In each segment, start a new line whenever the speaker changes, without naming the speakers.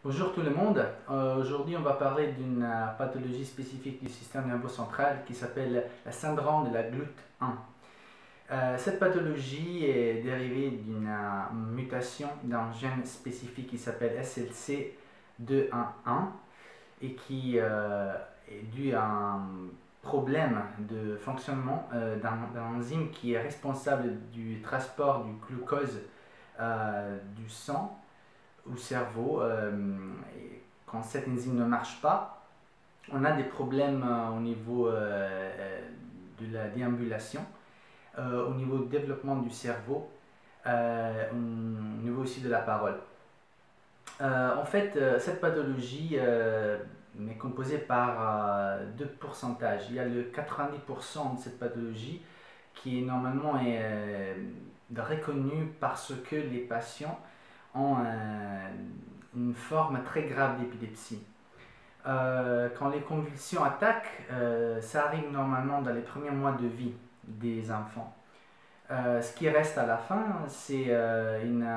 Bonjour tout le monde. Aujourd'hui, on va parler d'une pathologie spécifique du système nerveux central qui s'appelle le syndrome de la GLUT1. Cette pathologie est dérivée d'une mutation d'un gène spécifique qui s'appelle SLC211 et qui est dû à un problème de fonctionnement d'un enzyme qui est responsable du transport du glucose du sang au cerveau. Quand cette enzyme ne marche pas, on a des problèmes au niveau de la déambulation, au niveau du développement du cerveau, au niveau aussi de la parole. Cette pathologie est composée par deux pourcentages. Il y a le 90% de cette pathologie qui est normalement reconnue parce que les patients ont une forme très grave d'épilepsie. Quand les convulsions attaquent, ça arrive normalement dans les premiers mois de vie des enfants. Ce qui reste à la fin, c'est une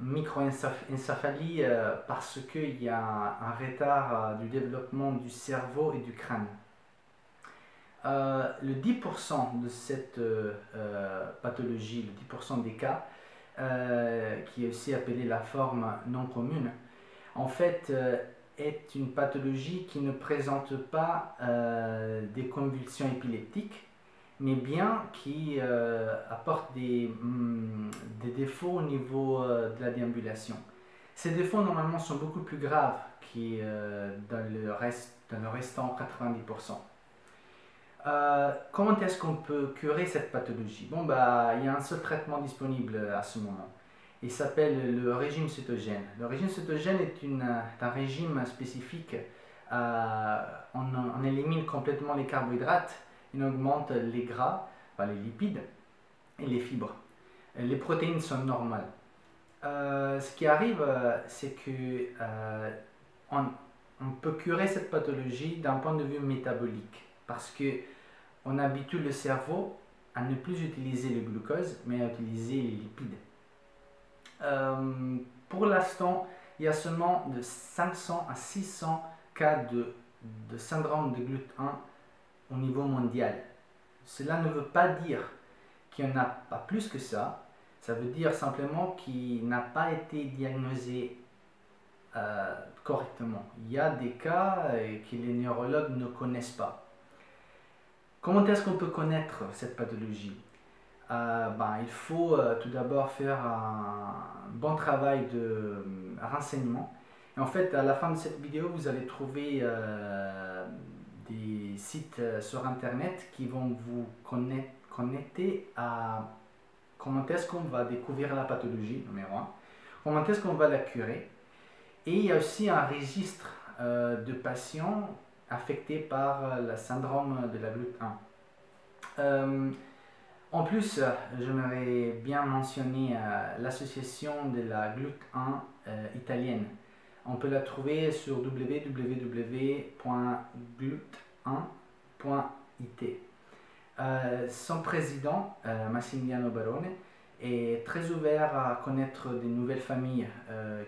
microencéphalie parce qu'il y a un retard du développement du cerveau et du crâne. Le 10% de cette pathologie, le 10% des cas, qui est aussi appelée la forme non commune, en fait est une pathologie qui ne présente pas des convulsions épileptiques, mais bien qui apporte des défauts au niveau de la déambulation. Ces défauts normalement sont beaucoup plus graves que dans le restant 90%. Comment est-ce qu'on peut curer cette pathologie? Il y a un seul traitement disponible à ce moment. Il s'appelle le régime cétogène. Le régime cétogène est un régime spécifique. On élimine complètement les carbohydrates, on augmente les gras, les lipides et les fibres. Les protéines sont normales. Ce qui arrive, c'est que on peut curer cette pathologie d'un point de vue métabolique parce que on habitue le cerveau à ne plus utiliser le glucose mais à utiliser les lipides. Pour l'instant, il y a seulement de 500 à 600 cas de syndrome de GLUT1 au niveau mondial. Cela ne veut pas dire qu'il n'y en a pas plus que ça. Ça veut dire simplement qu'il n'a pas été diagnosé correctement. Il y a des cas que les neurologues ne connaissent pas. Comment est-ce qu'on peut connaître cette pathologie? Il faut tout d'abord faire un bon travail de renseignement. Et en fait, à la fin de cette vidéo, vous allez trouver des sites sur Internet qui vont vous connecter à comment est-ce qu'on va découvrir la pathologie, numéro 1, comment est-ce qu'on va la curer. Et il y a aussi un registre de patients affectés par le syndrome de la GLUT1. En plus, j'aimerais bien mentionner l'association de la GLUT1 italienne. On peut la trouver sur www.glut1.it. Son président, Massimiliano Barone, est très ouvert à connaître des nouvelles familles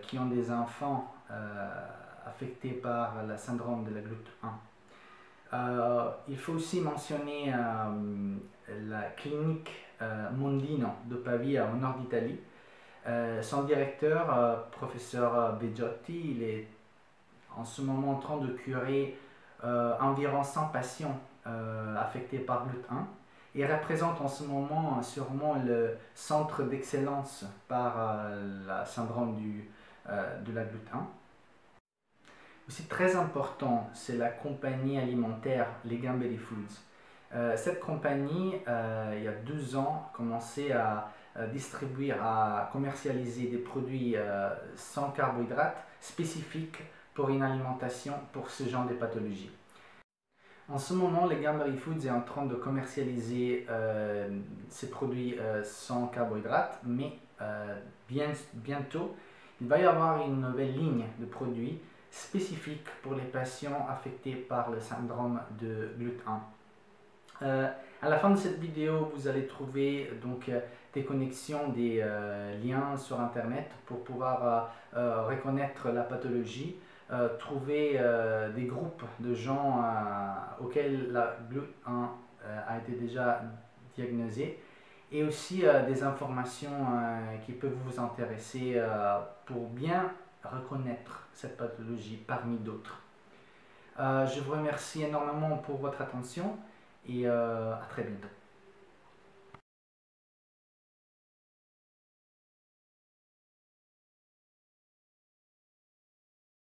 qui ont des enfants affectés par le syndrome de la GLUT1. Il faut aussi mentionner la clinique Mondino de Pavia au nord d'Italie. Son directeur, professeur Begiotti, il est en ce moment en train de curer environ 100 patients affectés par GLUT1 et représente en ce moment sûrement le centre d'excellence par le syndrome de la GLUT1. Aussi très important, c'est la compagnie alimentaire Legamberry Foods. Cette compagnie, il y a 2 ans, a commencé à distribuer, à commercialiser des produits sans carbohydrates spécifiques pour une alimentation pour ce genre de pathologie. En ce moment, Legamberry Foods est en train de commercialiser ces produits sans carbohydrates, mais bientôt, il va y avoir une nouvelle ligne de produits spécifiques pour les patients affectés par le syndrome de GLUT1. À la fin de cette vidéo, vous allez trouver donc des connexions, des liens sur internet pour pouvoir reconnaître la pathologie, trouver des groupes de gens auxquels la GLUT1 a été déjà diagnosé, et aussi des informations qui peuvent vous intéresser pour bien reconnaître cette pathologie parmi d'autres. Je vous remercie énormément pour votre attention et à très bientôt.